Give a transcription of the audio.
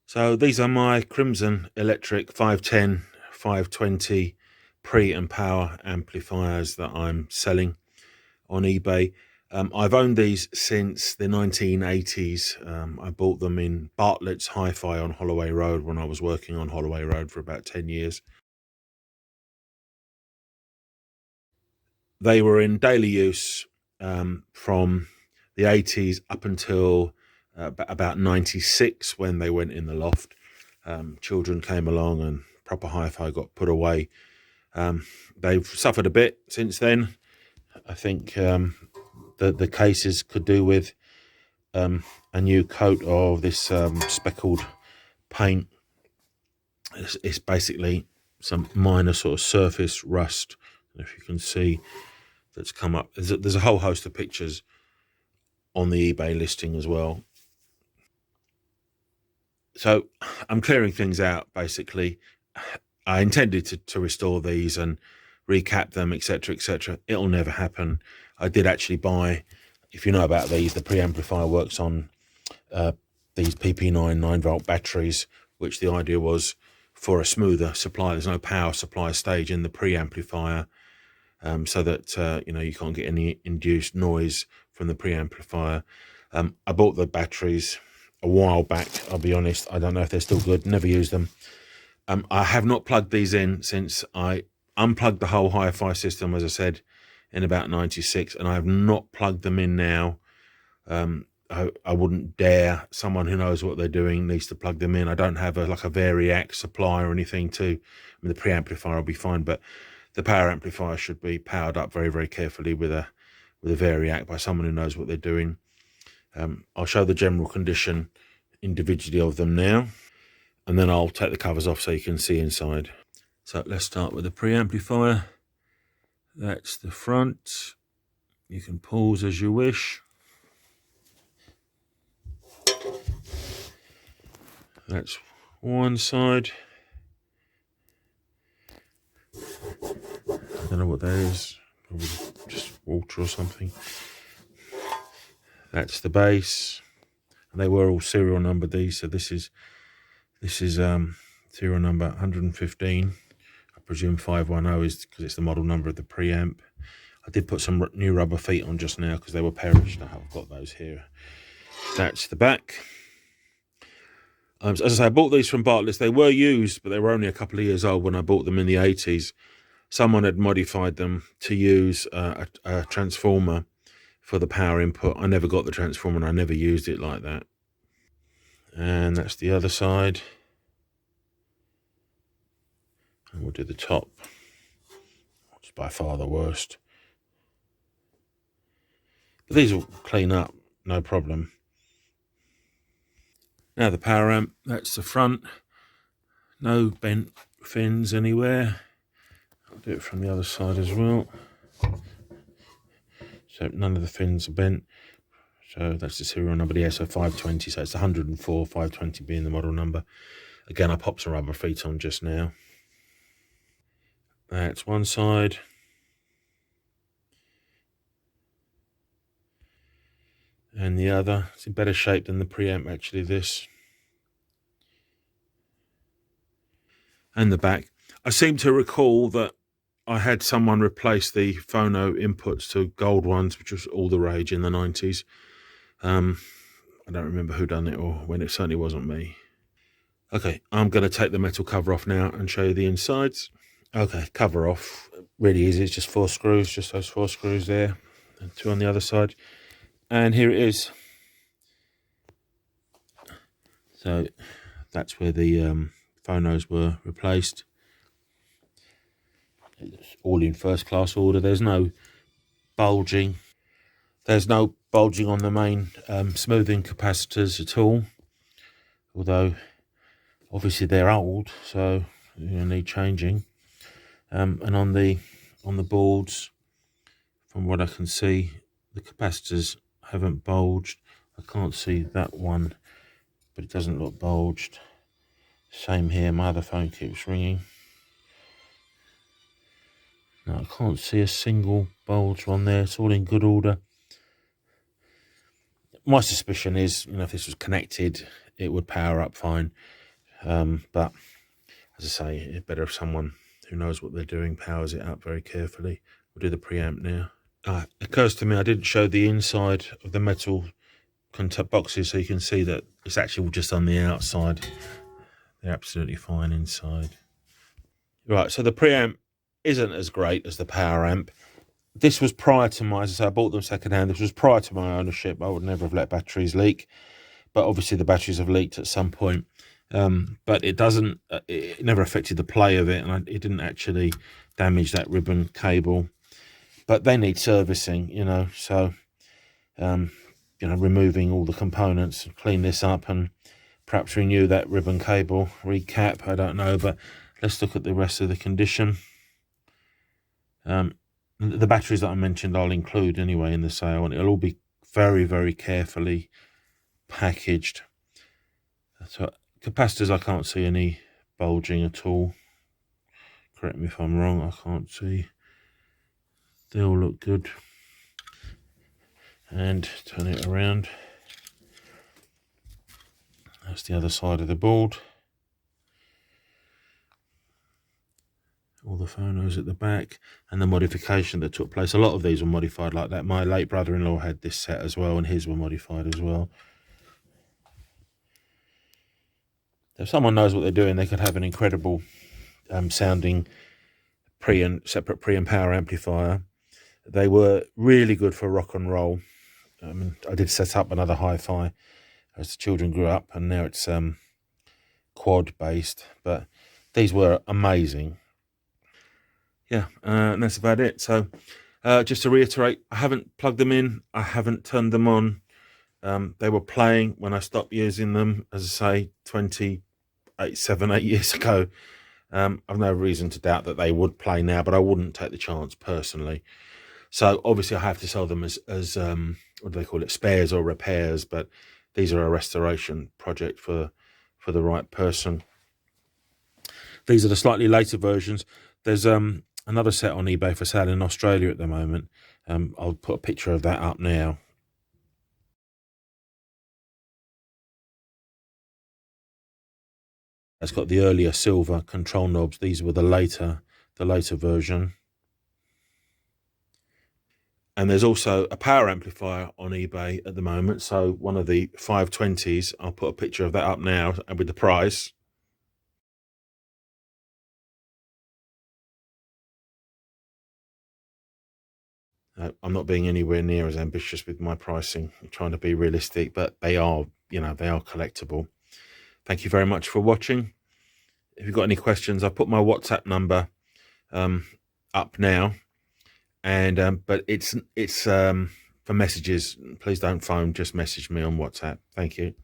So these are my Crimson Elektrik 510, 520 pre and power amplifiers that I'm selling on eBay. I've owned these since the 1980s. I bought them in Bartlett's Hi-Fi on Holloway Road when I was working on Holloway Road for about 10 years. They were in daily use from the 80s up until about 96 when they went in the loft. Children came along and proper hi-fi got put away. They've suffered a bit since then. I think the cases could do with a new coat of this speckled paint. It's basically some minor sort of surface rust, if you can see, that's come up. There's a whole host of pictures on the eBay listing as well. So I'm clearing things out, basically. I intended to restore these and recap them, etc., etc. It'll never happen. I did actually buy, if you know about these, the preamplifier works on these PP9 9-volt batteries, which the idea was for a smoother supply. There's no power supply stage in the preamplifier, so that you can't get any induced noise from the preamplifier. I bought the batteries a while back. I'll be honest, I don't know if they're still good. Never used them. I have not plugged these in since I unplugged the whole hi-fi system, as I said, in about 96, and I have not plugged them in now. I wouldn't dare. Someone who knows what they're doing needs to plug them in. I don't have a Variac supply or anything to. The preamplifier will be fine, but the power amplifier should be powered up very, very carefully with a Variac by someone who knows what they're doing. I'll show the general condition individually of them now, and then I'll take the covers off so you can see inside. So let's start with the preamplifier. That's the front. You can pause as you wish. That's one side. I don't know what that is. Probably just water or something. That's the base. And they were all serial numbered, these. So this is serial number 115. I presume 510 is because it's the model number of the preamp. I did put some new rubber feet on just now because they were perished. I've got those here. That's the back. As I say, I bought these from Bartlett's. They were used, but they were only a couple of years old when I bought them in the 80s. Someone had modified them to use a transformer for the power input. I never got the transformer and I never used it like that. And that's the other side. And we'll do the top. It's by far the worst. But these will clean up, no problem. Now the power amp, that's the front. No bent fins anywhere. I'll do it from the other side as well. So none of the fins are bent. So that's the serial number. Yeah, so 520. So it's 104, 520 being the model number. Again, I popped some rubber feet on just now. That's one side. And the other. It's in better shape than the preamp, actually, this. And the back. I seem to recall that I had someone replace the phono inputs to gold ones, which was all the rage in the 90s. I don't remember who done it or when. It certainly wasn't me. Okay, I'm going to take the metal cover off now and show you the insides. Okay, cover off. Really easy. It's just 4 screws, just those 4 screws there, and 2 on the other side. And here it is. So that's where the phonos were replaced. It's all in first class order. There's no bulging. There's no bulging on the main smoothing capacitors at all. Although obviously they're old, so you need changing. And on the boards, from what I can see, the capacitors haven't bulged. I can't see that one, but it doesn't look bulged. Same here, my other phone keeps ringing. No, I can't see a single bulge on there. It's all in good order. My suspicion is, if this was connected it would power up fine. But as I say, it's better if someone who knows what they're doing powers it up very carefully. We'll do the preamp now. It occurs to me I didn't show the inside of the metal boxes, so you can see that it's actually just on the outside. They're absolutely fine inside. Right, so the preamp isn't as great as the power amp. This was prior to my, as I say, I bought them secondhand. This was prior to my ownership. I would never have let batteries leak, but obviously the batteries have leaked at some point. But it doesn't, it never affected the play of it, and it didn't actually damage that ribbon cable. But they need servicing, you know, so, you know, removing all the components, clean this up, and perhaps renew that ribbon cable, recap, I don't know, but let's look at the rest of the condition. The batteries that I mentioned I'll include anyway in the sale, and it'll all be very, very carefully packaged. So capacitors, I can't see any bulging at all. Correct me if I'm wrong, I can't see. They all look good. And turn it around. That's the other side of the board. All the phonos at the back, and the modification that took place. A lot of these were modified like that. My late brother-in-law had this set as well, and his were modified as well. If someone knows what they're doing, they could have an incredible sounding separate pre and power amplifier. They were really good for rock and roll. I did set up another hi-fi as the children grew up, and now it's quad based, but these were amazing. Yeah, and that's about it. So just to reiterate, I haven't plugged them in, I haven't turned them on. They were playing when I stopped using them, as I say, 8 years ago. I've no reason to doubt that they would play now, but I wouldn't take the chance personally. So obviously I have to sell them as what do they call it, spares or repairs, but these are a restoration project for the right person. These are the slightly later versions. There's another set on eBay for sale in Australia at the moment. I'll put a picture of that up now. It's got the earlier silver control knobs. These were the later version. And there's also a power amplifier on eBay at the moment. So one of the 520s, I'll put a picture of that up now and with the price. I'm not being anywhere near as ambitious with my pricing. I'm trying to be realistic, but they are, you know, they are collectible. Thank you very much for watching. If you've got any questions, I'll put my WhatsApp number up now. And but it's for messages. Please don't phone, just message me on WhatsApp. Thank you.